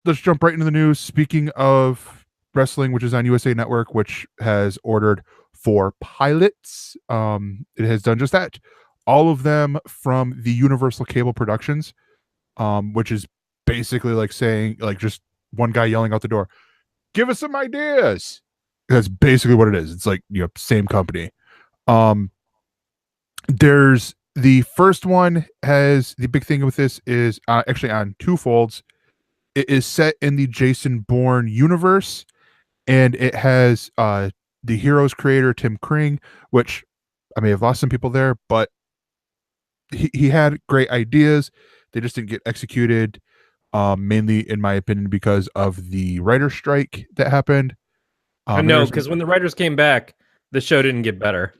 let's jump right into the news. Speaking of wrestling, which is on USA Network, which has ordered 4 pilots. It has done just that. All of them from the Universal Cable Productions, which is basically like saying, like, just one guy yelling out the door, "Give us some ideas." That's basically what it is. It's like, same company. There's the first one has the big thing with this is actually on two folds. It is set in the Jason Bourne universe, and it has the Heroes creator Tim Kring, which I may have lost some people there, but he had great ideas. They just didn't get executed, mainly in my opinion because of the writer strike that happened. I know, because when the writers came back, the show didn't get better.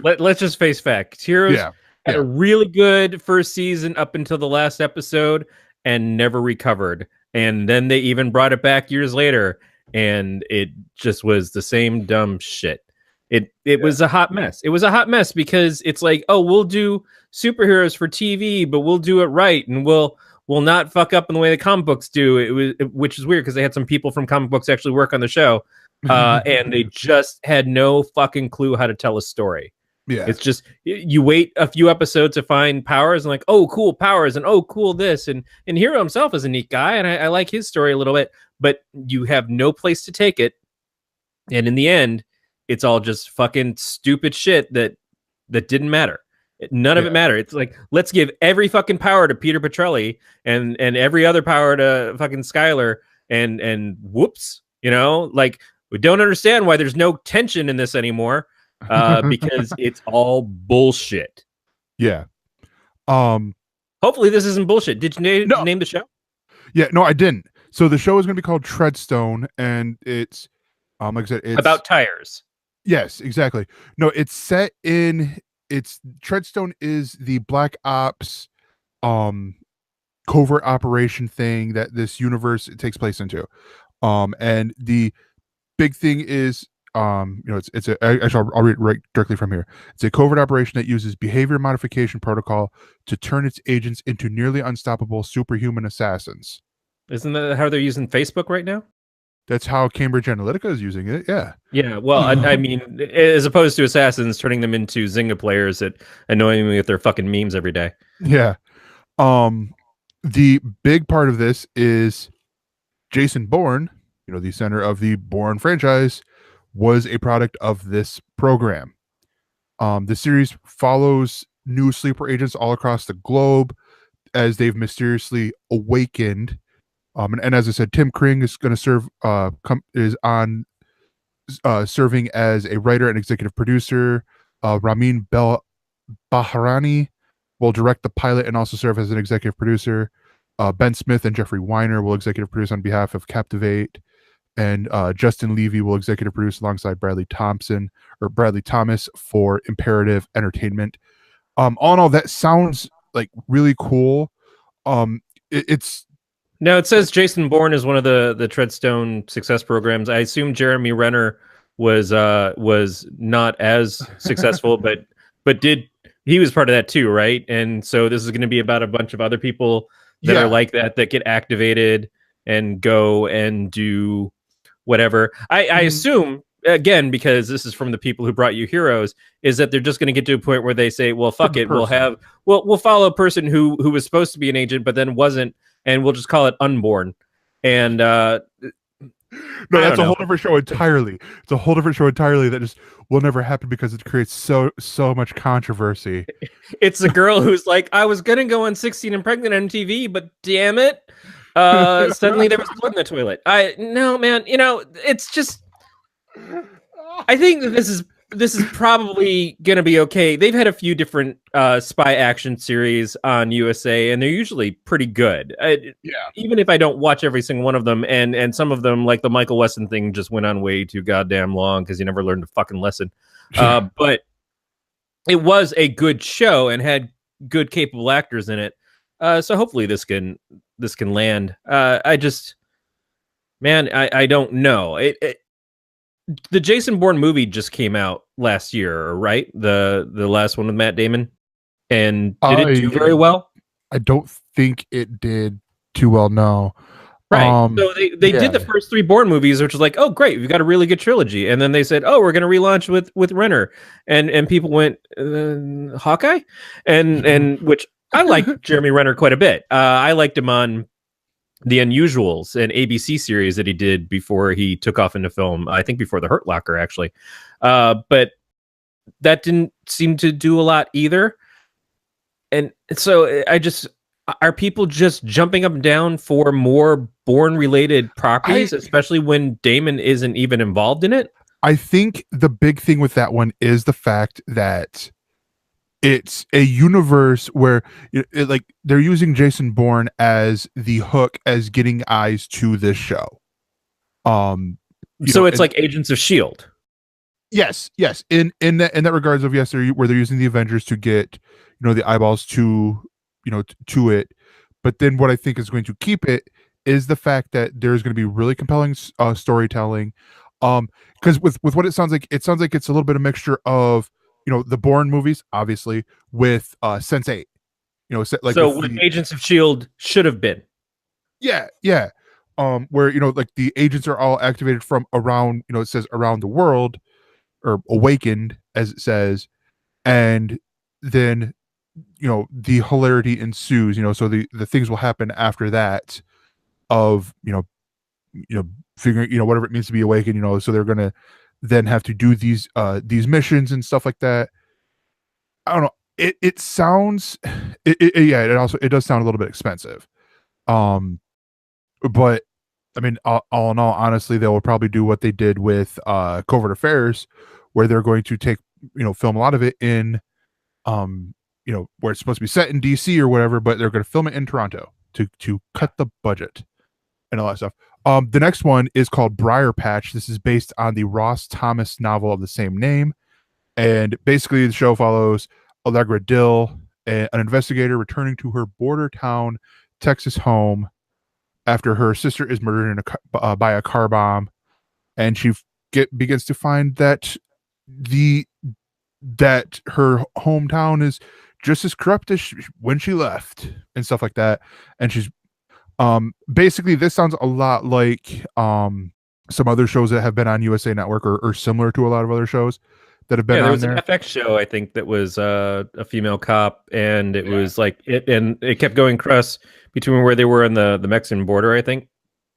Let's just face facts. Heroes had a really good first season up until the last episode and never recovered. And then they even brought it back years later, and it just was the same dumb shit. It was a hot mess. It was a hot mess because it's like, oh, we'll do superheroes for TV, but we'll do it right, and we'll not fuck up in the way the comic books do. Which is weird because they had some people from comic books actually work on the show, and they just had no fucking clue how to tell a story. Yeah, it's just you wait a few episodes to find powers and like, oh, cool powers, and oh, cool this, and Hero himself is a neat guy, and I like his story a little bit, but you have no place to take it, and in the end, it's all just fucking stupid shit that didn't matter. None of it mattered. It's like, let's give every fucking power to Peter Petrelli and every other power to fucking Skylar, and whoops, like, we don't understand why there's no tension in this anymore. Because it's all bullshit. Yeah. Hopefully this isn't bullshit. Did you name the show? Yeah, no, I didn't. So the show is going to be called Treadstone, and it's like I said, it's about tires. Yes, exactly. No, it's set in Treadstone is the Black Ops covert operation thing that this universe takes place into. And the big thing is it's actually I'll read it right directly from here. It's a covert operation that uses behavior modification protocol to turn its agents into nearly unstoppable superhuman assassins. Isn't that how they're using Facebook right now? That's how Cambridge Analytica is using it. Yeah. Yeah. Well, I mean, as opposed to assassins turning them into Zynga players that annoy me with their fucking memes every day. Yeah. The big part of this is Jason Bourne, the center of the Bourne franchise, was a product of this program. The series follows new sleeper agents all across the globe as they've mysteriously awakened. And as I said, Tim Kring is going to serve serving as a writer and executive producer. Ramin Bahrani will direct the pilot and also serve as an executive producer. Ben Smith and Jeffrey Weiner will executive produce on behalf of Captivate. And Justin Levy will executive produce alongside Bradley Thomas for Imperative Entertainment. All in all, that sounds like really cool. It says Jason Bourne is one of the Treadstone success programs. I assume Jeremy Renner was not as successful, but he was part of that too, right? And so this is going to be about a bunch of other people that are like that get activated and go and do whatever. I assume, again, because this is from the people who brought you Heroes, is that they're just going to get to a point where they say, well, fuck it, we'll follow a person who was supposed to be an agent but then wasn't, and we'll just call it Unborn. And no, that's a whole different show entirely. It's a whole different show entirely that just will never happen because it creates so much controversy. It's a girl who's like, I was gonna go on 16 and Pregnant on TV, but damn it, suddenly there was blood in the toilet. No, man, it's just, I think that this is probably gonna be okay. They've had a few different spy action series on USA, and they're usually pretty good. Even if I don't watch every single one of them, and some of them, like the Michael Weston thing, just went on way too goddamn long because you never learned a fucking lesson. But it was a good show and had good, capable actors in it. So hopefully this can land. I don't know. The Jason Bourne movie just came out last year, right? The last one with Matt Damon. And did it do very well? I don't think it did too well know. Right. So they did the first 3 Bourne movies, which was like, oh great, we've got a really good trilogy. And then they said, oh, we're gonna relaunch with Renner. And people went, Hawkeye? And which I like Jeremy Renner quite a bit. I liked him on The Unusuals, an ABC series that he did before he took off into film. I think before The Hurt Locker, actually. But that didn't seem to do a lot either. And so are people just jumping up and down for more Bourne-related properties, especially when Damon isn't even involved in it? I think the big thing with that one is the fact that it's a universe where like they're using Jason Bourne as the hook as getting eyes to this show. So it's like Agents of S.H.I.E.L.D. Yes. In that regards of yes, they're using the Avengers to get the eyeballs to to it. But then what I think is going to keep it is the fact that there's going to be really compelling storytelling. Because with what it sounds like it's a little bit of mixture of the Bourne movies, obviously, with Sense8. Like so what Agents of S.H.I.E.L.D. should have been. Yeah. Where like the agents are all activated from around, it says around the world, or awakened as it says, and then the hilarity ensues. So the things will happen after that of figuring whatever it means to be awakened. So they're gonna then have to do these missions and stuff like that. I don't know. It sounds it does sound a little bit expensive. But I mean, all in all, honestly, they will probably do what they did with Covert Affairs, where they're going to take film a lot of it in where it's supposed to be set in DC or whatever, but they're going to film it in Toronto to cut the budget and all that stuff. The next one is called Briar Patch. This is based on the Ross Thomas novel of the same name, and basically the show follows Allegra Dill, an investigator returning to her border town Texas home after her sister is murdered by a car bomb, and she begins to find that her hometown is just as corrupt as when she left and stuff like that. And she's basically, this sounds a lot like some other shows that have been on USA Network or similar to a lot of other shows that have been there on was there. An FX show, I think, that was a female cop, and it was like it kept going across between where they were on the Mexican border, I think.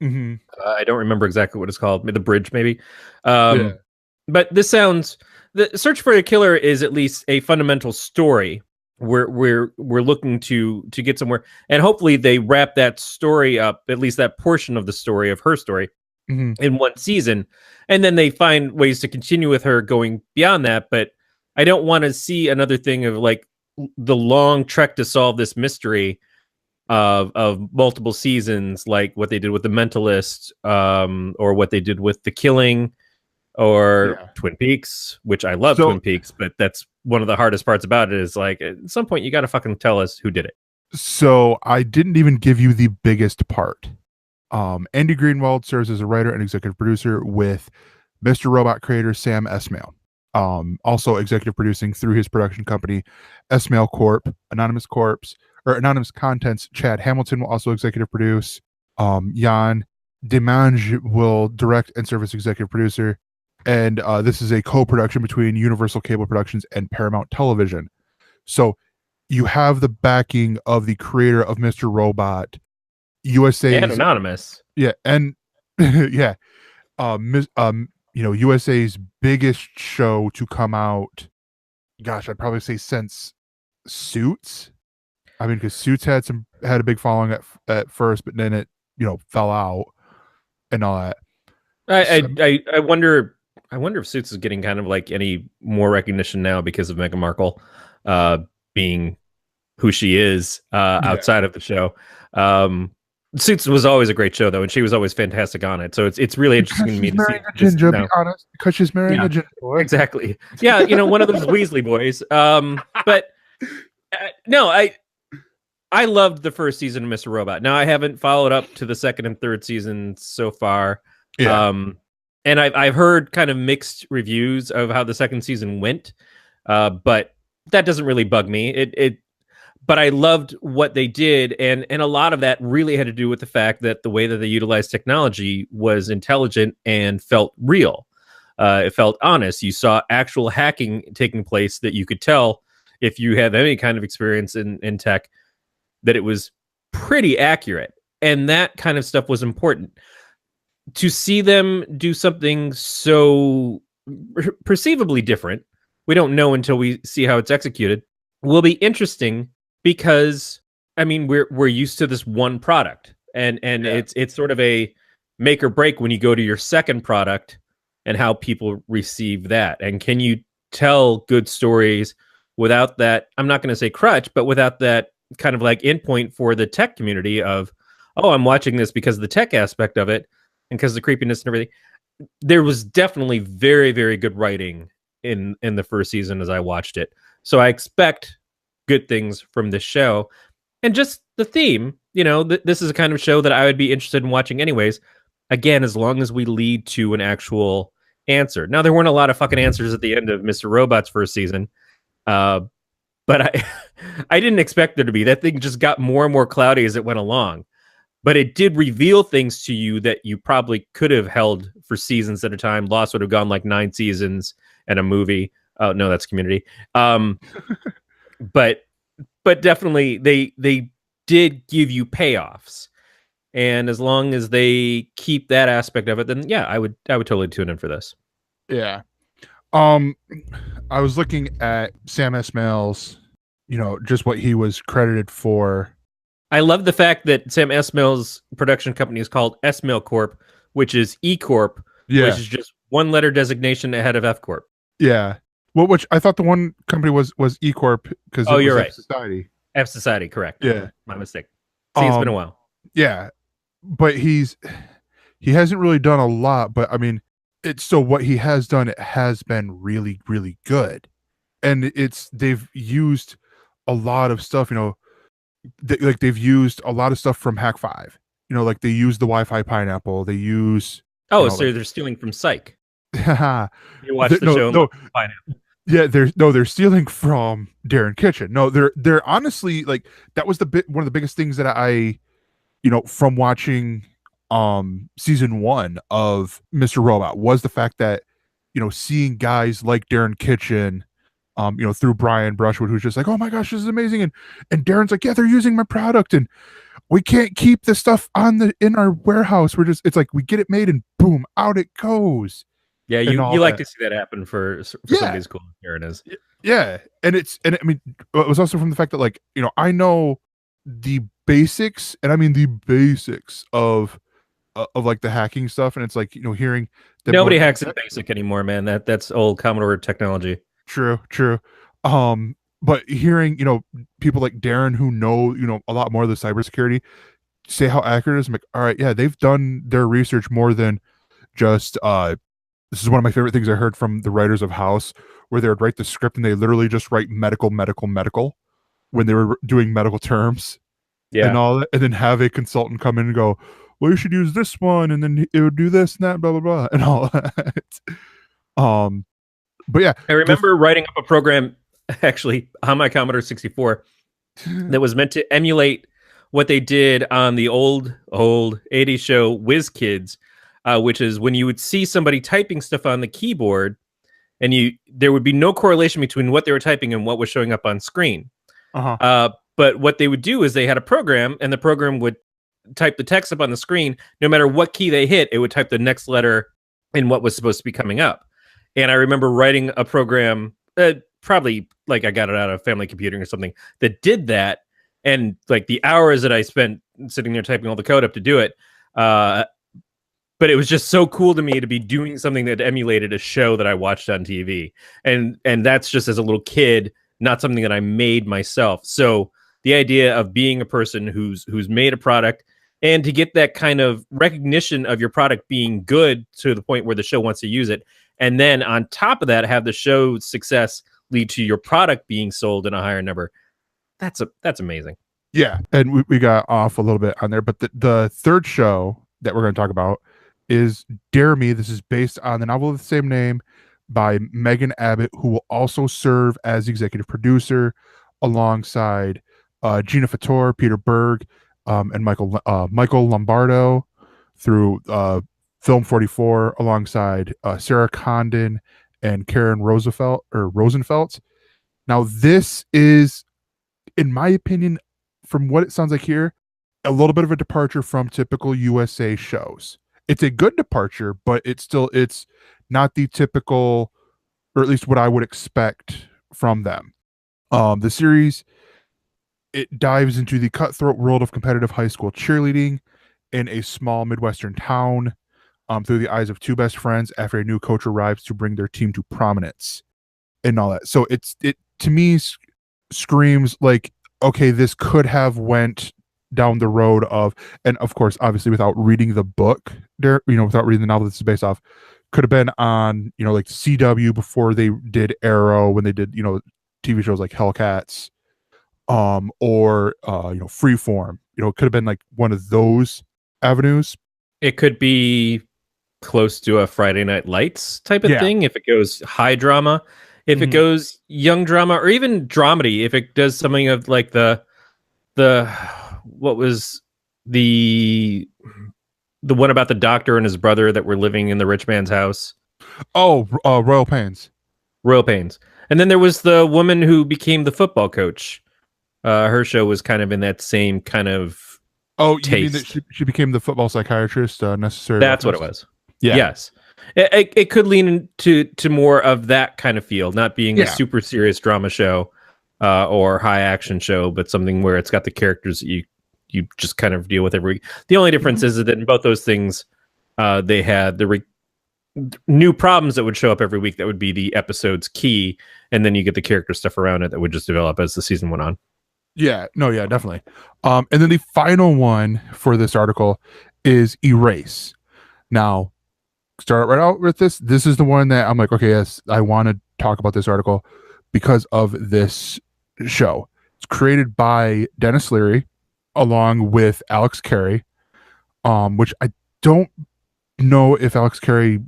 Mm-hmm. I don't remember exactly what it's called, the bridge maybe. But this sounds, the Search for a Killer is at least a fundamental story. We're looking to get somewhere, and hopefully they wrap that story up, at least that portion of the story of her story, in one season, and then they find ways to continue with her going beyond that. But I don't want to see another thing of like the long trek to solve this mystery of multiple seasons, like what they did with The Mentalist, or what they did with The Killing, or Twin Peaks, which I love Twin Peaks, but that's one of the hardest parts about it is like at some point you got to fucking tell us who did it. So I didn't even give you the biggest part. Andy Greenwald serves as a writer and executive producer with Mr. Robot creator Sam Esmail. Also executive producing through his production company Esmail Corp. Anonymous Contents. Chad Hamilton will also executive produce. Jan Demange will direct and serve as executive producer. And this is a co-production between Universal Cable Productions and Paramount Television. So you have the backing of the creator of Mr. Robot, USA's and Anonymous. Yeah, and yeah. USA's biggest show to come out, gosh, I'd probably say since Suits. I mean, because Suits had a big following at first, but then it fell out and all that. I wonder if Suits is getting kind of like any more recognition now because of Meghan Markle being who she is outside of the show. Suits was always a great show though, and she was always fantastic on it. So it's really interesting to me to see Ginger, be honest, because she's marrying a ginger boy. Exactly. Yeah, one of those Weasley boys. But no, I loved the first season of Mr. Robot. Now I haven't followed up to the second and third season so far. Yeah. And I've heard kind of mixed reviews of how the second season went. But that doesn't really bug me. but I loved what they did, and a lot of that really had to do with the fact that the way that they utilized technology was intelligent and felt real. It felt honest. You saw actual hacking taking place that you could tell, if you have any kind of experience in tech, that it was pretty accurate. And that kind of stuff was important. To see them do something so perceivably different, we don't know until we see how it's executed, will be interesting, because I mean, we're used to this one product, and it's sort of a make or break when you go to your second product and how people receive that. And can you tell good stories without that, I'm not going to say crutch, but without that kind of like endpoint for the tech community of, oh, I'm watching this because of the tech aspect of it and because of the creepiness and everything. There was definitely very, very good writing in the first season as I watched it. So I expect good things from this show. And just the theme, this is a kind of show that I would be interested in watching anyways. Again, as long as we lead to an actual answer. Now, there weren't a lot of fucking answers at the end of Mr. Robot's first season. But I didn't expect there to be. That thing just got more and more cloudy as it went along. But it did reveal things to you that you probably could have held for seasons at a time. Lost would have gone like 9 seasons and a movie. Oh, no, that's Community. But definitely they did give you payoffs. And as long as they keep that aspect of it, then yeah, I would totally tune in for this. Yeah. I was looking at Sam Esmail's, just what he was credited for. I love the fact that Sam Esmail's production company is called Esmail Corp, which is E Corp, which is just one letter designation ahead of F Corp. Yeah. Well, which I thought the one company was E Corp because you're right. F Society. F Society, correct. Yeah. My mistake. See, it's been a while. Yeah. But he hasn't really done a lot, but I mean, it's so what he has done, it has been really, really good. And they've used a lot of stuff, they've used a lot of stuff from Hack 5. Like they use the Wi-Fi pineapple. They use. So they're stealing from Psych. You watch the show. No, yeah, they're stealing from Darren Kitchen. No, they're honestly like that was one of the biggest things that I, from watching season 1 of Mr. Robot was the fact that, seeing guys like Darren Kitchen, through Brian Brushwood, who's just like, oh my gosh, this is amazing. And Darren's like, yeah, they're using my product and we can't keep this stuff in our warehouse. It's like, we get it made and boom, out it goes. Yeah. You like to see that happen for somebody as cool as Darren is. Yeah. And I mean, it was also from the fact that like, I know the basics, and I mean the basics of like the hacking stuff. And it's like, hearing that nobody hacks in BASIC anymore, man. That's old Commodore technology. True. But hearing, people like Darren who know, a lot more of the cybersecurity say how accurate it is. I'm like, all right, yeah, they've done their research more than just this is one of my favorite things I heard from the writers of House, where they would write the script and they literally just write medical when they were doing medical terms. Yeah. And all that, and then have a consultant come in and go, well, you should use this one, and then it would do this and that, blah blah blah, and all that. But yeah, I remember writing up a program actually on my Commodore 64 that was meant to emulate what they did on the old 80s show Whiz Kids, which is when you would see somebody typing stuff on the keyboard, and there would be no correlation between what they were typing and what was showing up on screen. But what they would do is they had a program, and the program would type the text up on the screen. No matter what key they hit, it would type the next letter in what was supposed to be coming up. And I remember writing a program, probably like I got it out of family computing or something, that did that. And like the hours that I spent sitting there typing all the code up to do it. But it was just so cool to me to be doing something that emulated a show that I watched on TV. And that's just as a little kid, not something that I made myself. So the idea of being a person who's made a product, and to get that kind of recognition of your product being good to the point where the show wants to use it. And then on top of that, have the show's success lead to your product being sold in a higher number. That's amazing. Yeah. And we got off a little bit on there, but the third show that we're going to talk about is Dare Me. This is based on the novel of the same name by Megan Abbott, who will also serve as executive producer alongside Gina Fator, Peter Berg, and Michael Lombardo through Film 44 alongside Sarah Condon and Karen Rosenfeld. Now, this is, in my opinion, from what it sounds like here, a little bit of a departure from typical USA shows. It's a good departure, but it's not the typical, or at least what I would expect from them. The series, it dives into the cutthroat world of competitive high school cheerleading in a small Midwestern town, through the eyes of two best friends after a new coach arrives to bring their team to prominence and all that. So it to me screams like, okay, this could have went down the road of, and of course, obviously without reading the book there, without reading the novel this is based off, could have been on, like CW before they did Arrow, when they did, TV shows like Hellcats, or Freeform. It could have been like one of those avenues. It could be close to a Friday Night Lights type of thing if it goes high drama. If it goes young drama, or even dramedy, if it does something of like the what was the one about the doctor and his brother that were living in the rich man's house? Oh, Royal Pains. Royal Pains. And then there was the woman who became the football coach. Her show was kind of in that same kind of taste. You mean that she became the football psychiatrist? Necessary. That's what it was. Yeah. Yes. It could lean into more of that kind of feel, not being a super serious drama show or high action show, but something where it's got the characters that you just kind of deal with every week. The only difference is that in both those things, they had the new problems that would show up every week. That would be the episode's key, and then you get the character stuff around it that would just develop as the season went on. Yeah, no, yeah, definitely. And then the final one for this article is Erase. Now, start right out with this. This is the one that I'm like, okay, yes, I want to talk about this article because of this show. It's created by Denis Leary along with Alex Carey, which I don't know if Alex Carey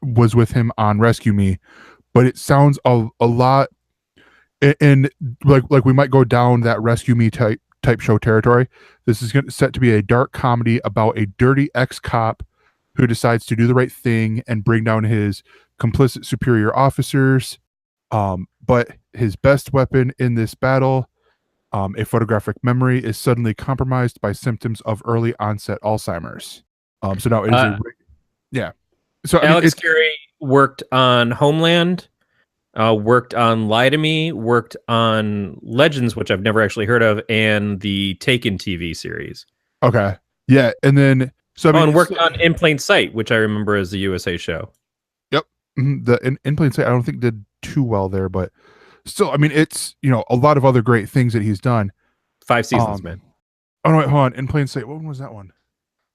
was with him on Rescue Me, but it sounds a lot, and like we might go down that Rescue Me type show territory. This is set to be a dark comedy about a dirty ex-cop who decides to do the right thing and bring down his complicit superior officers. But his best weapon in this battle, a photographic memory, is suddenly compromised by symptoms of early onset Alzheimer's. So now it is So Alex Carey worked on Homeland, worked on Lie to Me, worked on Legends, which I've never actually heard of, and the Taken TV series. Okay. Yeah. And then, and worked on In Plain Sight, which I remember as the USA show. Yep. The In Plain Sight, I don't think did too well there, but still, I mean, it's, a lot of other great things that he's done. 5 seasons, man. Oh, no, wait, hold on. In Plain Sight, what one was that one?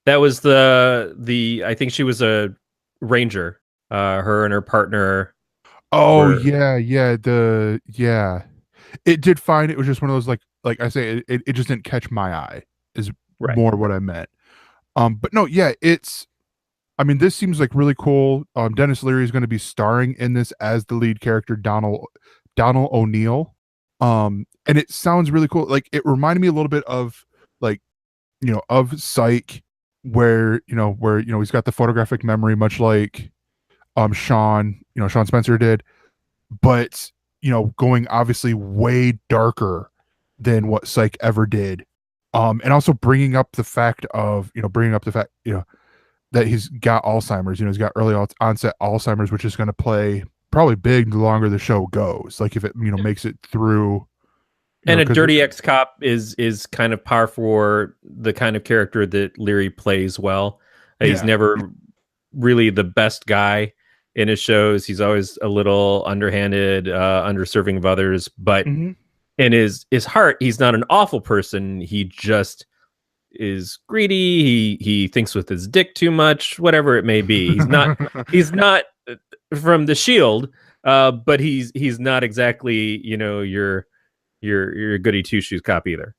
That was the I think she was a ranger, her and her partner. Oh, yeah. It did fine. It was just one of those, like I say, it just didn't catch my eye, is more what I meant. But no, yeah, this seems like really cool. Denis Leary is going to be starring in this as the lead character, Donald O'Neill. And it sounds really cool. Like, it reminded me a little bit of, like, of Psych, where he's got the photographic memory, much like Sean Spencer did, but going obviously way darker than what Psych ever did. And also bringing up the fact that he's got Alzheimer's. He's got early onset Alzheimer's, which is going to play probably big the longer the show goes. Like, if it makes it through. And a dirty ex-cop is kind of par for the kind of character that Leary plays well. He's never really the best guy in his shows. He's always a little underhanded, underserving of others, but in his heart, he's not an awful person. He just is greedy. He thinks with his dick too much, whatever it may be. He's not from the Shield, but he's not exactly, your goody two shoes cop either.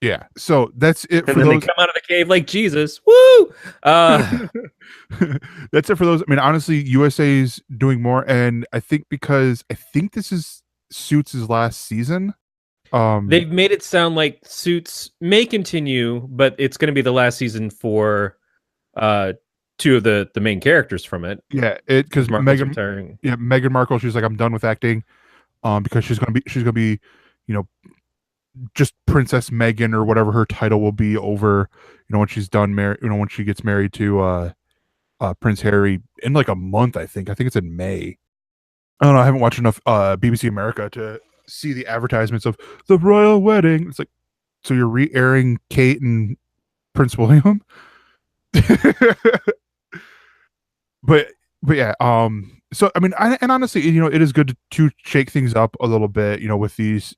Yeah. So that's it. And then they come out of the cave like Jesus. Woo! That's it for those. I mean, honestly, USA's doing more, and I think this is Suits' last season. They've made it sound like Suits may continue, but it's going to be the last season for two of the main characters from it. Yeah, because Markle's retiring. Yeah, Meghan Markle. She's like, I'm done with acting, because she's gonna be, just Princess Meghan or whatever her title will be over, when she's done when she gets married to Prince Harry in like a month. I think it's in May. I don't know. I haven't watched enough BBC America to see the advertisements of the royal wedding. It's like, so you're re-airing Kate and Prince William. but yeah, so I mean, and honestly, it is good to shake things up a little bit, with these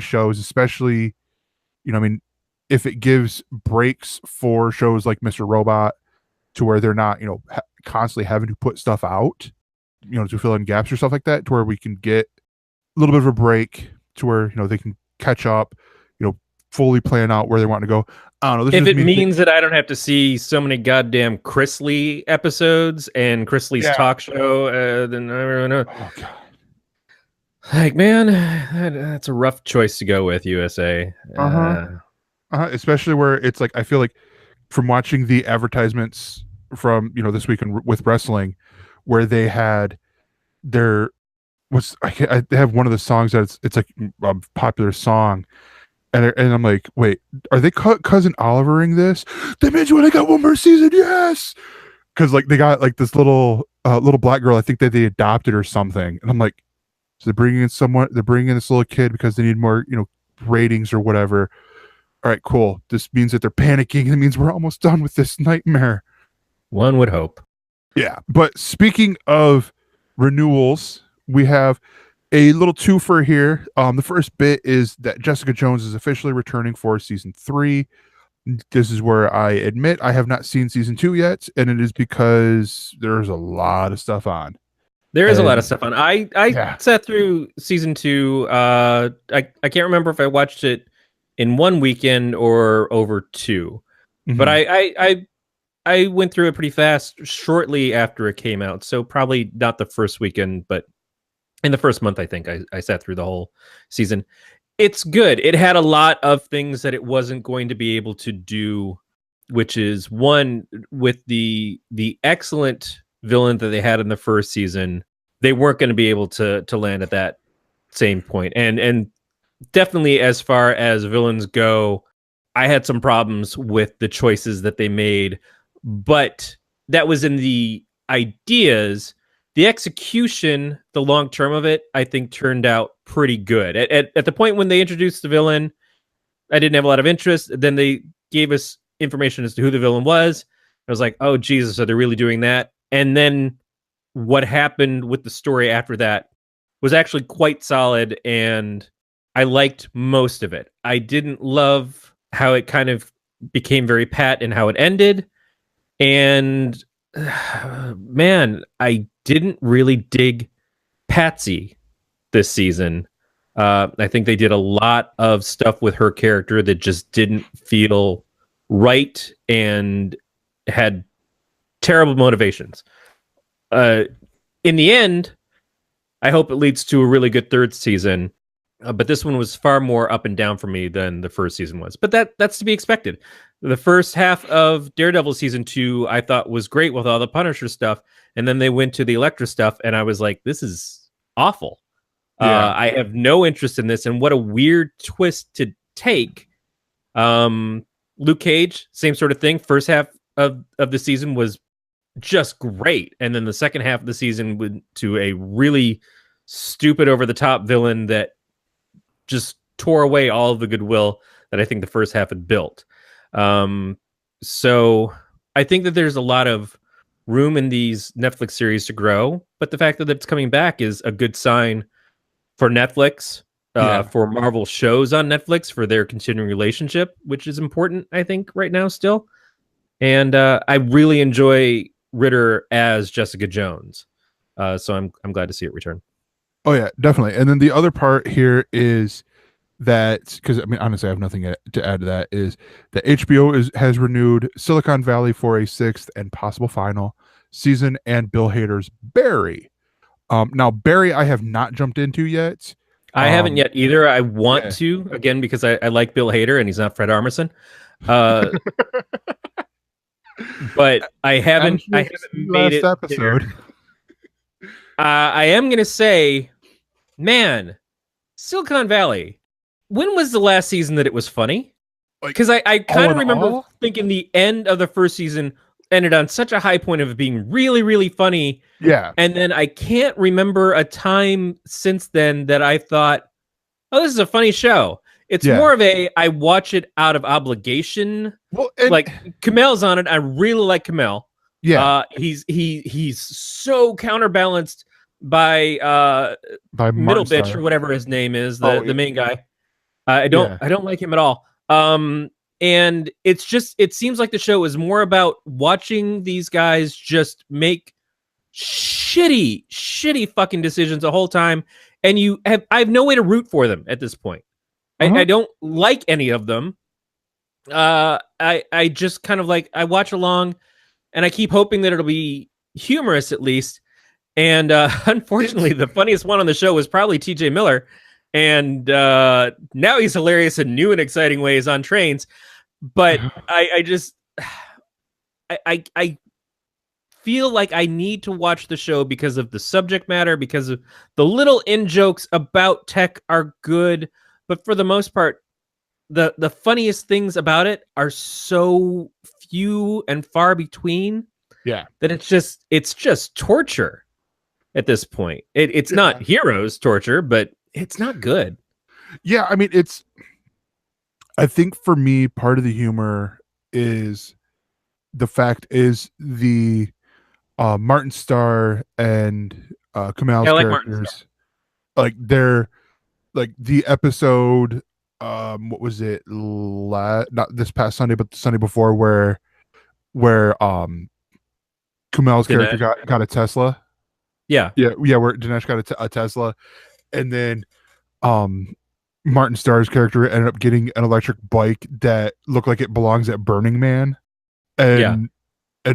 shows, especially, I mean, if it gives breaks for shows like Mr. Robot, to where they're not, constantly having to put stuff out, to fill in gaps or stuff like that, to where we can get a little bit of a break, to where, they can catch up, fully plan out where they want to go. I don't know. If it means that I don't have to see so many goddamn Chris Lee episodes and Chris Lee's talk show, then I don't know. Oh, God. Like, man, that's a rough choice to go with, USA. Especially where it's like, I feel like from watching the advertisements from, this week with wrestling, where they had their, they have one of the songs that it's like a popular song. And I'm like, wait, are they cousin Olivering this? That means when I got one more season, yes. Because like they got like this little black girl, I think that they adopted or something. And I'm like, so they're bringing in this little kid because they need more, ratings or whatever. All right, cool. This means that they're panicking. It means we're almost done with this nightmare. One would hope. Yeah, but speaking of renewals, we have a little twofer here. The first bit is that Jessica Jones is officially returning for season 3. This is where I admit I have not seen season 2 yet, and it is because there's a lot of stuff on. There is a lot of stuff on. I sat through season 2. I can't remember if I watched it in one weekend or over 2, but I went through it pretty fast shortly after it came out. So probably not the first weekend, but in the first month, I think I sat through the whole season. It's good. It had a lot of things that it wasn't going to be able to do, which is one, with the excellent villain that they had in the first season, they weren't going to be able to land at that same point. And definitely as far as villains go, I had some problems with the choices that they made, but that was in the ideas. The execution, the long term of it, I think turned out pretty good. At the point when they introduced the villain, I didn't have a lot of interest. Then they gave us information as to who the villain was. I was like, oh, Jesus, are they really doing that? And then what happened with the story after that was actually quite solid, and I liked most of it. I didn't love how it kind of became very pat and how it ended. And man, I didn't really dig Patsy this season. I think they did a lot of stuff with her character that just didn't feel right and had terrible motivations. In the end, I hope it leads to a really good third season. But this one was far more up and down for me than the first season was. But that's to be expected. The first half of Daredevil season 2, I thought was great with all the Punisher stuff. And then they went to the Elektra stuff, and I was like, this is awful. Yeah. I have no interest in this. And what a weird twist to take. Luke Cage, same sort of thing. First half of the season was just great. And then the second half of the season went to a really stupid, over-the-top villain that just tore away all of the goodwill that I think the first half had built. So I think that there's a lot of room in these Netflix series to grow, but the fact that it's coming back is a good sign for Netflix, for Marvel shows on Netflix, for their continuing relationship, which is important, I think, right now still. And I really enjoy Ritter as Jessica Jones. So I'm glad to see it return. Oh yeah, definitely. And then the other part here is that, because I mean, honestly, I have nothing to add to that, is that HBO has renewed Silicon Valley for a 6th and possible final season, and Bill Hader's Barry. Now Barry, I have not jumped into yet. I haven't yet either. I want yeah. to, again, because I like Bill Hader and he's not Fred Armisen. Uh, but I haven't made last it episode. there. I am gonna say, man, Silicon Valley. When was the last season that it was funny? Because I kind of remember thinking the end of the first season ended on such a high point of being really, really funny. Yeah. And then I can't remember a time since then that I thought, oh, this is a funny show. It's more of I watch it out of obligation. Well, like Kamel's on it. I really like Kamel. Yeah. He's so counterbalanced by Middle Bitch or whatever his name is, the main guy. I don't like him at all. And it seems like the show is more about watching these guys just make shitty fucking decisions the whole time. And I have no way to root for them at this point. I don't like any of them. I just kind of like, I watch along and I keep hoping that it'll be humorous at least. And unfortunately, the funniest one on the show was probably TJ Miller. And now he's hilarious in new and exciting ways on trains. But I feel like I need to watch the show because of the subject matter, because of the little in-jokes about tech are good. But for the most part, the funniest things about it are so few and far between. Yeah. That it's just torture at this point. It's not Heroes torture, but it's not good. Yeah, I mean, I think for me, part of the humor is the fact is the Martin Starr and Kamel's characters. Like they're like the episode, what was it? Not this past Sunday, but the Sunday before, where Kamel's character got a Tesla. Yeah. Where Dinesh got a Tesla, and then Martin Starr's character ended up getting an electric bike that looked like it belongs at Burning Man, and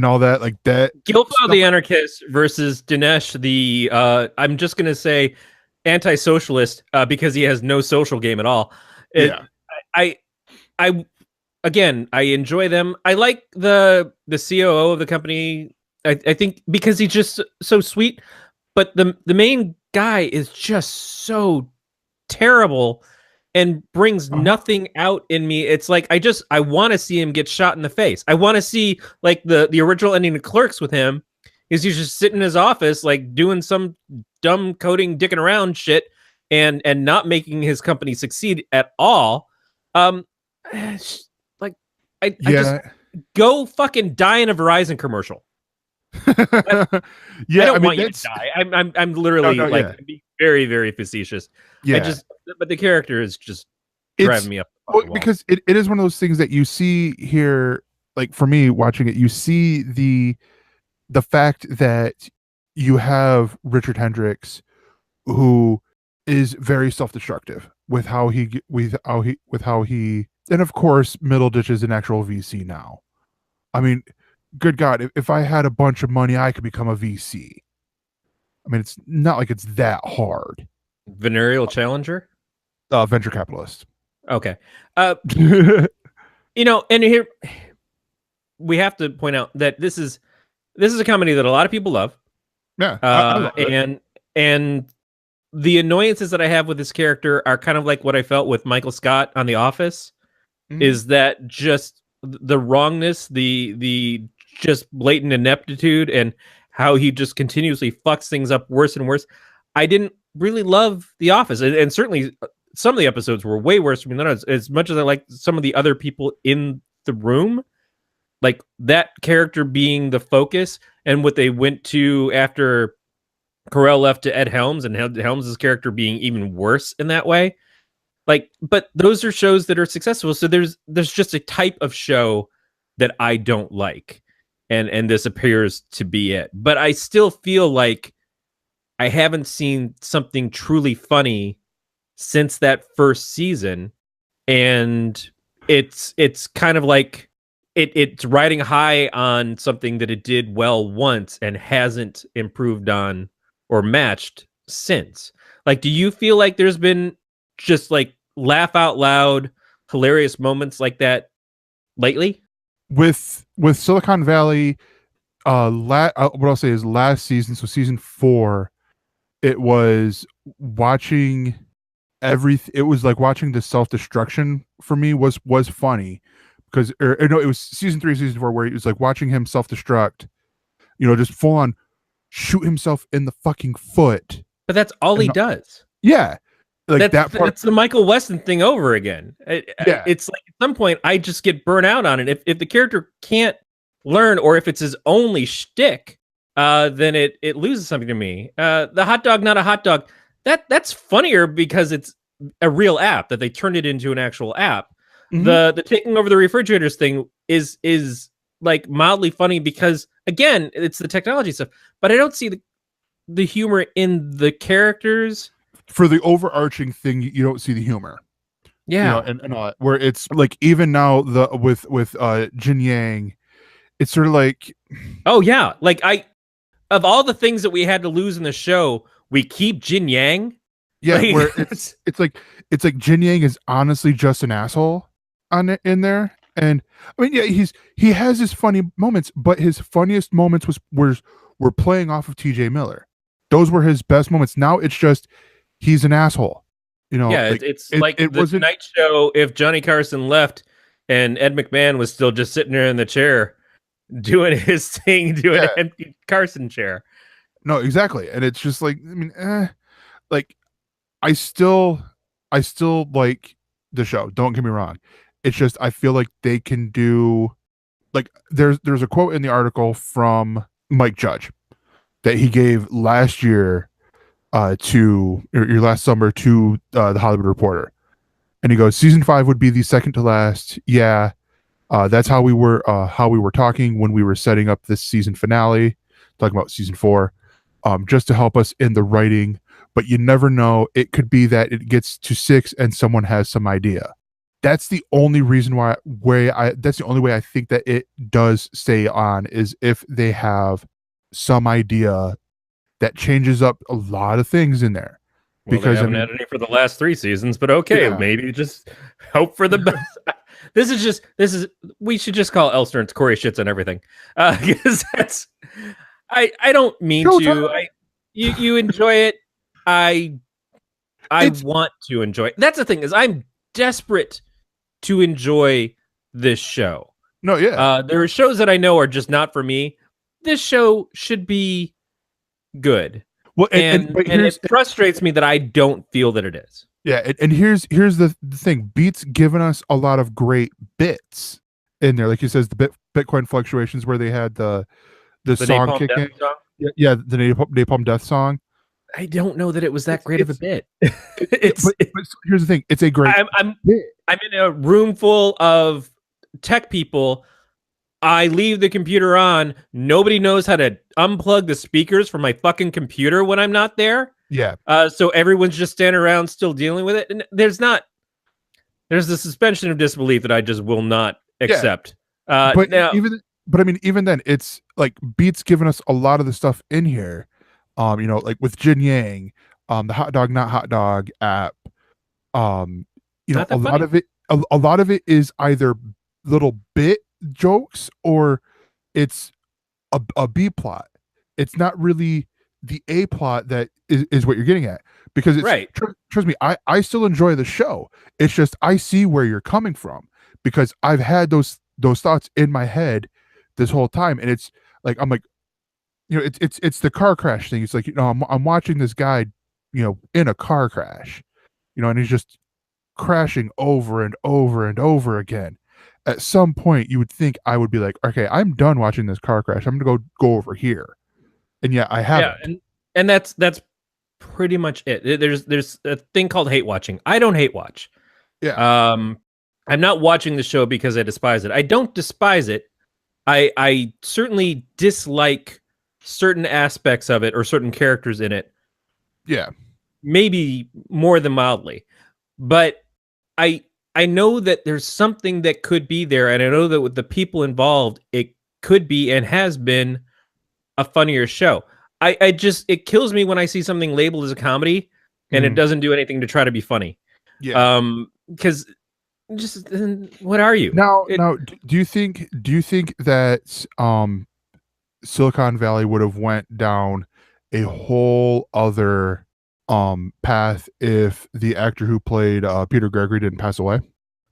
all that, like that. Gilpo the anarchist versus Dinesh the I'm just gonna say anti-socialist because he has no social game at all. I enjoy them. I like the COO of the company. I think because he's just so sweet, but the main guy is just so terrible and brings nothing out in me. It's like I want to see him get shot in the face. I want to see like the original ending of Clerks with him is he's just sitting in his office like doing some dumb coding dicking around shit and not making his company succeed at all. Like I just go fucking die in a Verizon commercial. I don't want you to die. I'm literally being very, very facetious. But the character is just driving me up. Because it is one of those things that you see here, like for me watching it, you see the fact that you have Richard Hendricks, who is very self-destructive with how he, and of course, Middleditch is an actual VC now. I mean, good God, if I had a bunch of money, I could become a VC. I mean, it's not like it's that hard. Venereal challenger? Venture capitalist. Okay. And here we have to point out that this is a company that a lot of people love. Yeah. I love it. And the annoyances that I have with this character are kind of like what I felt with Michael Scott on The Office, is that just the wrongness, the just blatant ineptitude, and how he just continuously fucks things up worse and worse. I didn't really love The Office, and certainly some of the episodes were way worse for me than others. As much as I like some of the other people in the room, like that character being the focus, and what they went to after Carell left to Ed Helms, and Helms' character being even worse in that way. Like, but those are shows that are successful. So there's just a type of show that I don't like. And this appears to be it. But I still feel like I haven't seen something truly funny since that first season. And it's kind of like it's riding high on something that it did well once and hasn't improved on or matched since. Like, do you feel like there's been just like laugh out loud, hilarious moments like that lately? With Silicon Valley, what I'll say is last season, so season 4, it was watching it was like watching the self-destruction for me was funny because no, it was season 3, season 4 where it was like watching him self-destruct, just full on shoot himself in the fucking foot. But that's all he does. Yeah. Like that part. It's the Michael Weston thing over again. Yeah. It's like at some point I just get burnt out on it. If the character can't learn, or if it's his only shtick, then it loses something to me. The hot dog, not a hot dog. That's funnier because it's a real app that they turned it into an actual app. Mm-hmm. The taking over the refrigerators thing is like mildly funny because again, it's the technology stuff. But I don't see the humor in the characters. For the overarching thing, you don't see the humor. Yeah, and where it's like even now with Jin Yang, it's sort of like, oh yeah, like of all the things that we had to lose in the show, we keep Jin Yang. Yeah, like, where it's like Jin Yang is honestly just an asshole in there, and I mean, yeah, he has his funny moments, but his funniest moments were playing off of T.J. Miller. Those were his best moments. Now it's just he's an asshole. Yeah, like, it's like the Tonight Show if Johnny Carson left and Ed McMahon was still just sitting there in the chair doing his thing, doing an empty Carson chair. No, exactly. And it's just like, I mean, like I still like the show. Don't get me wrong. It's just I feel like they can do, like there's a quote in the article from Mike Judge that he gave last year to your last summer to the Hollywood Reporter, and he goes, season 5 would be the second to last. Yeah, that's how we were talking when we were setting up this season finale, talking about season 4, just to help us in the writing. But you never know, it could be that it gets to 6 and someone has some idea. That's the only reason that's the only way I think that it does stay on, is if they have some idea that changes up a lot of things in there. Well, because they haven't had any for the last 3 seasons, but okay, maybe just hope for the best. This is we should just call ElseNerds Corey shits on everything, because that's I don't mean to. You enjoy it. I want to enjoy it. That's the thing, is I'm desperate to enjoy this show. No, yeah. There are shows that I know are just not for me. This show should be good. Well, and it frustrates me that I don't feel that it is. Yeah, and here's the thing. Beat's given us a lot of great bits in there. Like he says, the Bitcoin fluctuations where they had the song kick in. Yeah, the Napalm Death song. I don't know that it was that great of a bit. But here's the thing. It's a great bit. I'm in a room full of tech people. I leave the computer on. Nobody knows how to unplug the speakers from my fucking computer when I'm not there. Yeah. So everyone's just standing around still dealing with it. And there's the suspension of disbelief that I just will not accept. But even then, it's like Beat's given us a lot of the stuff in here. Like with Jin Yang, the hot dog, not hot dog app. A lot of it is either little bit jokes or it's a B plot. It's not really the A plot that is what you're getting at, because it's right. Trust me, I still enjoy the show. It's just I see where you're coming from, because I've had those thoughts in my head this whole time, and it's like I'm like, it's the car crash thing. It's like, I'm watching this guy, in a car crash, and he's just crashing over and over and over again. At some point, you would think I would be like, okay, I'm done watching this car crash. I'm gonna go over here, and yet I haven't. Yeah, and that's pretty much it. There's a thing called hate watching. I don't hate watch. Yeah. I'm not watching the show because I despise it. I don't despise it. I certainly dislike certain aspects of it or certain characters in it. Yeah. Maybe more than mildly. But I know that there's something that could be there, and I know that with the people involved, it could be and has been a funnier show. I just, it kills me when I see something labeled as a comedy and it doesn't do anything to try to be funny. Yeah. Because just what are you? Now, do you think that Silicon Valley would have went down a whole other path if the actor who played Peter Gregory didn't pass away?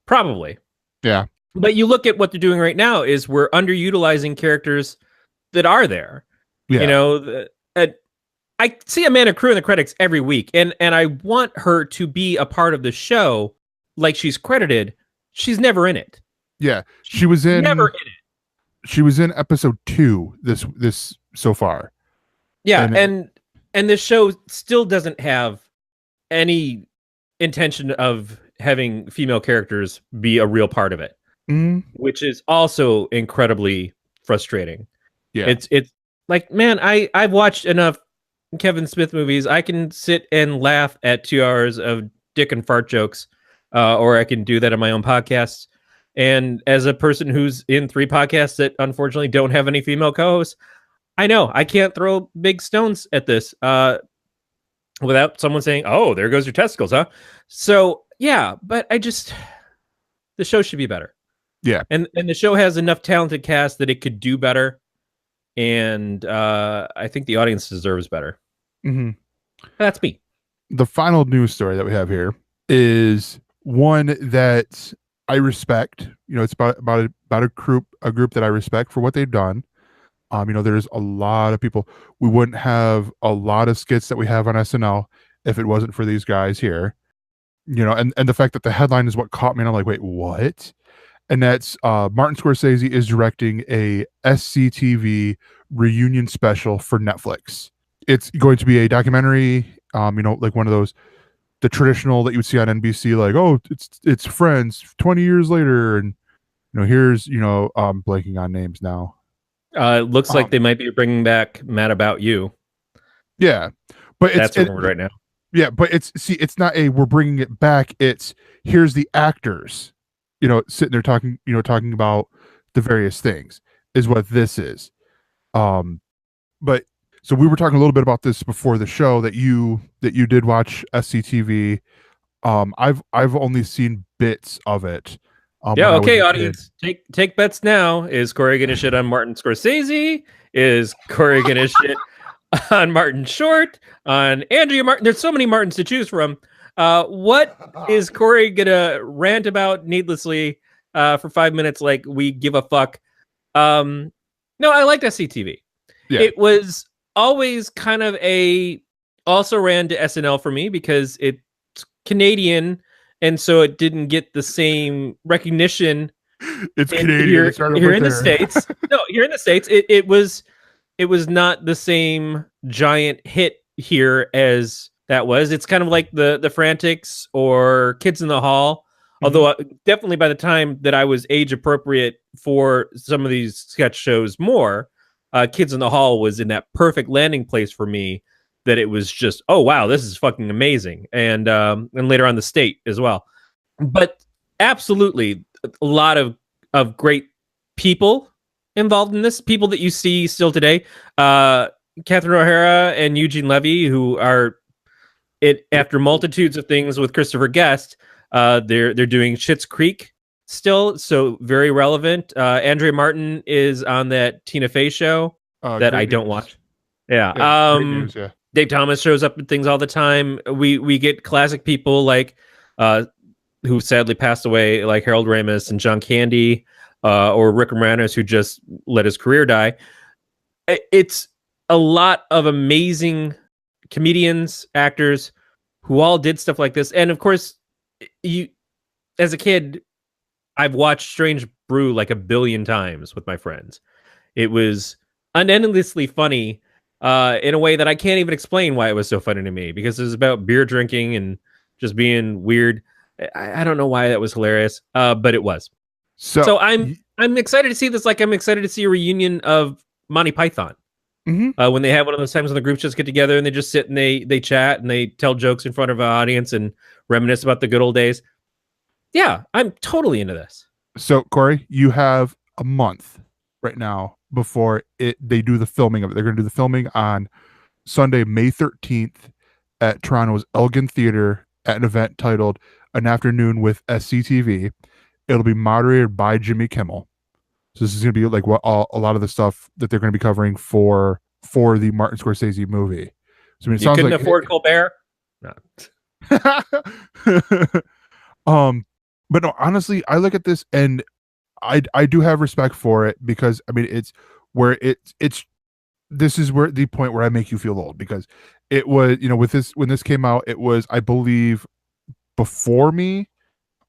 Probably. Yeah. But you look at what they're doing right now is we're underutilizing characters that are there. Yeah. You know, I see Amanda Crew in the credits every week, and I want her to be a part of the show like she's credited. She's never in it. Yeah. She was in never in it. She was in episode 2 this so far. Yeah, and this show still doesn't have any intention of having female characters be a real part of it, which is also incredibly frustrating. Yeah. It's like, man, I've watched enough Kevin Smith movies. I can sit and laugh at 2 hours of dick and fart jokes, or I can do that on my own podcasts. And as a person who's in 3 podcasts that unfortunately don't have any female co-hosts, I know I can't throw big stones at this without someone saying, "Oh, there goes your testicles, huh?" So yeah, but the show should be better. Yeah, and the show has enough talented cast that it could do better. And I think the audience deserves better. That's me. The final news story that we have here is one that I respect. You know, it's about a group that I respect for what they've done. You know, there's a lot of people. We wouldn't have a lot of skits that we have on SNL if it wasn't for these guys here. You know, and the fact that the headline is what caught me, and I'm like, wait, what? And that's Martin Scorsese is directing a SCTV reunion special for Netflix. It's going to be a documentary, you know, like one of those, the traditional that you would see on NBC, like, oh, it's Friends 20 years later, and you know, here's, you know, blanking on names now. It looks like they might be bringing back Mad About You. Yeah, but that's rumored right now. Yeah, but it's not a we're bringing it back. It's here's the actors, you know, sitting there talking about the various things is what this is. But so we were talking a little bit about this before the show that you did watch SCTV. I've only seen bits of it. Yeah, okay, audience, take bets now. Is Corey gonna shit on Martin Scorsese? Is Corey gonna shit on Martin Short? On Andrea Martin? There's so many Martins to choose from. What is Corey gonna rant about needlessly for 5 minutes like we give a fuck? No, I liked SCTV. Yeah. It was always kind of also ran to SNL for me because it's Canadian, and so it didn't get the same recognition. It's Canadian here in the States. No, here in the States, it was not the same giant hit here as that was. It's kind of like the Frantics or Kids in the Hall. Although definitely by the time that I was age appropriate for some of these sketch shows more, Kids in the Hall was in that perfect landing place for me, that it was just, oh wow, this is fucking amazing. And later on The State as well. But absolutely a lot of great people involved in this, people that you see still today. Catherine O'Hara and Eugene Levy, who are after multitudes of things with Christopher Guest, they're doing Schitt's Creek still, so very relevant. Andrea Martin is on that Tina Fey show that I don't watch. Yeah. Great news, yeah. Dave Thomas shows up in things all the time. We get classic people like who sadly passed away, like Harold Ramis and John Candy, or Rick Moranis, who just let his career die. It's a lot of amazing comedians, actors who all did stuff like this. And of course, you, as a kid, I've watched Strange Brew like 1 billion times with my friends. It was unendlessly funny in a way that I can't even explain why it was so funny to me, because it was about beer drinking and just being weird. I don't know why that was hilarious, but it was. So I'm excited to see this. Like, I'm excited to see a reunion of Monty Python. When they have one of those times when the groups just get together and they just sit and they chat and they tell jokes in front of an audience and reminisce about the good old days. Yeah, I'm totally into this. So, Corey, you have a month right now before they do the filming of it. They're going to do the filming on Sunday, May 13th at Toronto's Elgin Theatre at an event titled An Afternoon with SCTV. It'll be moderated by Jimmy Kimmel. So this is going to be like what a lot of the stuff that they're going to be covering for the Martin Scorsese movie. So I mean, it You sounds couldn't like afford Colbert? No. But no, honestly, I look at this and I do have respect for it, because I mean it's where it's this is where the point where I make you feel old, because it was, with this, when this came out, it was, I believe, before me.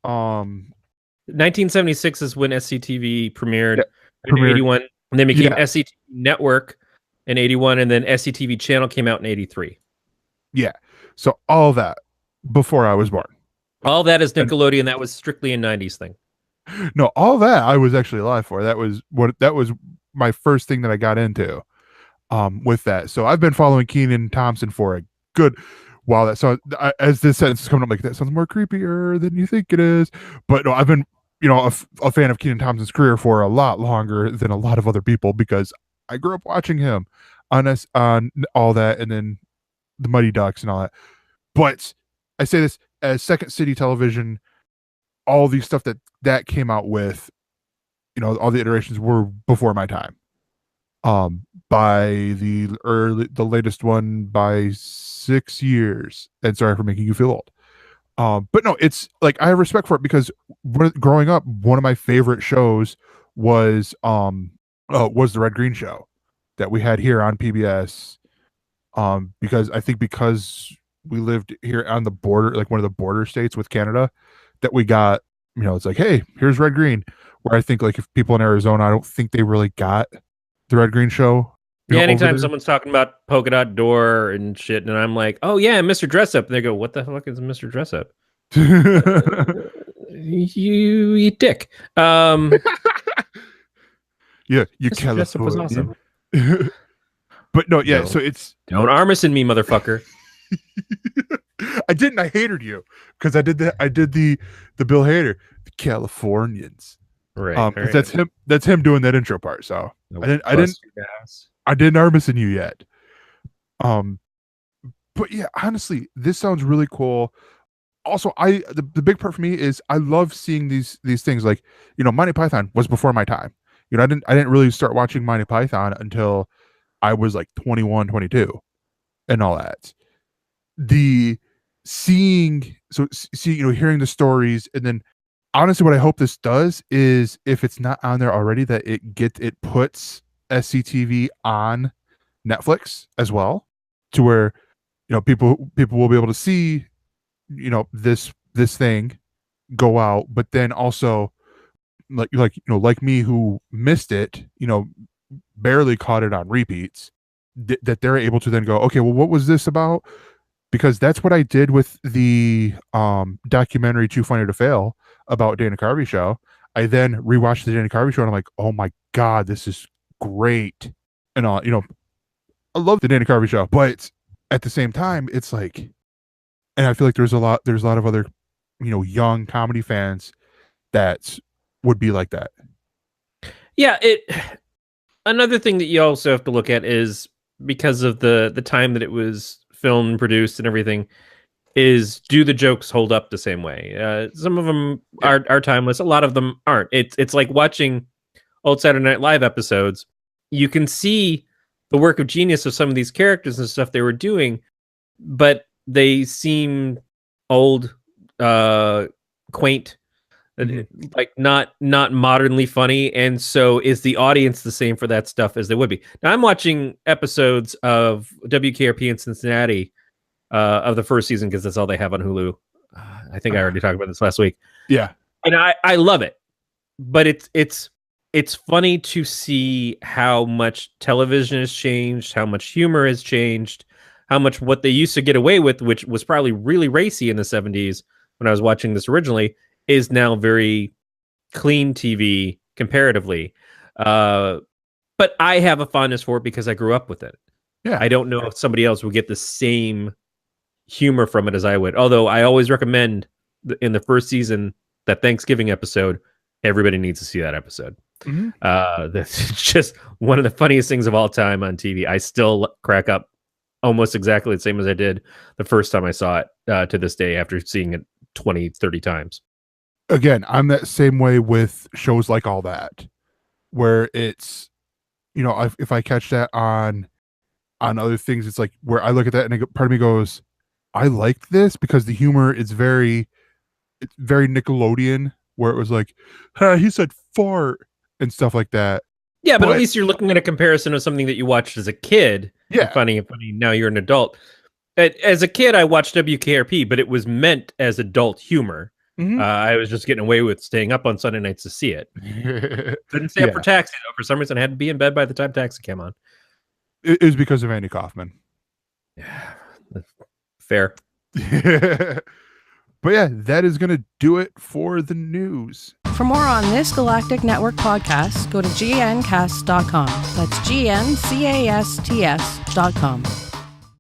1976 is when SCTV premiered, in premiered. 81, and then became Yeah. SCTV Network in 81, and then SCTV Channel came out in 83. Yeah. So all that before I was born. All that is Nickelodeon. That was strictly a 90s thing. No, all that I was actually alive for. That was my first thing that I got into with that. So I've been following Kenan Thompson for a good while. That so as this sentence is coming up, like, that sounds more creepier than you think it is. But no, I've been a fan of Kenan Thompson's career for a lot longer than a lot of other people, because I grew up watching him on all that, and then the Mighty Ducks and all that. But I say this as Second City Television, all the stuff that came out with, all the iterations were before my time. By the latest one by 6 years. And sorry for making you feel old. But no, it's like, I have respect for it, because growing up, one of my favorite shows was the Red Green Show that we had here on PBS. Because we lived here on the border, like one of the border states with Canada, that we got, it's like, hey, here's Red Green. Where I think, like, if people in Arizona, I don't think they really got the Red Green Show. Yeah, anytime someone's talking about Polka Dot Door and shit, and I'm like, oh yeah, Mr. Dress Up, and they go, what the fuck is Mr. Dress Up? You dick. Yeah, you Mr. Dress Up was awesome. But no, yeah, so it's, don't armison me, motherfucker. I didn't. I hated you because I did the Bill Hader, the Californians. Right. That's him. That's him doing that intro part. So I didn't armison you yet. But yeah, honestly, this sounds really cool. Also, the big part for me is I love seeing these things, like, Monty Python was before my time. I didn't really start watching Monty Python until I was like 21, 22 and all that. Hearing the stories, and then honestly, what I hope this does is, if it's not on there already, that it puts SCTV on Netflix as well, to where people will be able to see this thing go out, but then also like me, who missed it, barely caught it on repeats, that they're able to then go, okay, well, what was this about? Because that's what I did with the documentary Too Funny to Fail about Dana Carvey show. I then rewatched the Dana Carvey show, and I'm like, oh my god, this is great. And all, I love the Dana Carvey show, but at the same time, it's like, and I feel like there's a lot of other young comedy fans that would be like that. Yeah, another thing that you also have to look at is, because of the time that it was filmed, produced, and everything, is, do the jokes hold up the same way? Some of them are timeless. A lot of them aren't. It's like watching old Saturday Night Live episodes. You can see the work of genius of some of these characters and stuff they were doing, but they seem old, quaint, like not modernly funny. And so is the audience the same for that stuff as they would be? Now, I'm watching episodes of WKRP in Cincinnati of the first season, because that's all they have on Hulu. I think I already talked about this last week. Yeah. And I love it, but it's funny to see how much television has changed, how much humor has changed, how much what they used to get away with, which was probably really racy in the 70s when I was watching this originally, is now very clean TV comparatively. But I have a fondness for it because I grew up with it. Yeah. I don't know if somebody else would get the same humor from it as I would. Although I always recommend in the first season, that Thanksgiving episode, everybody needs to see that episode. That's just one of the funniest things of all time on TV. I still crack up almost exactly the same as I did the first time I saw it to this day after seeing it 20, 30 times. Again, I'm that same way with shows like All That, where it's, you know, if I catch that on other things, it's like where I look at that and part of me goes, I liked this because the humor is it's very Nickelodeon, where it was like, he said fart and stuff like that. Yeah, but at least you're looking at a comparison of something that you watched as a kid. Yeah. Funny. Now you're an adult. As a kid, I watched WKRP, but it was meant as adult humor. Mhm. I was just getting away with staying up on Sunday nights to see it. Didn't stay up for Taxi, though. For some reason, I had to be in bed by the time Taxi came on. It was because of Andy Kaufman. Yeah, fair. But yeah, that is going to do it for the news. For more on this Galactic Network podcast, go to gncast.com. That's GNCASTS.com.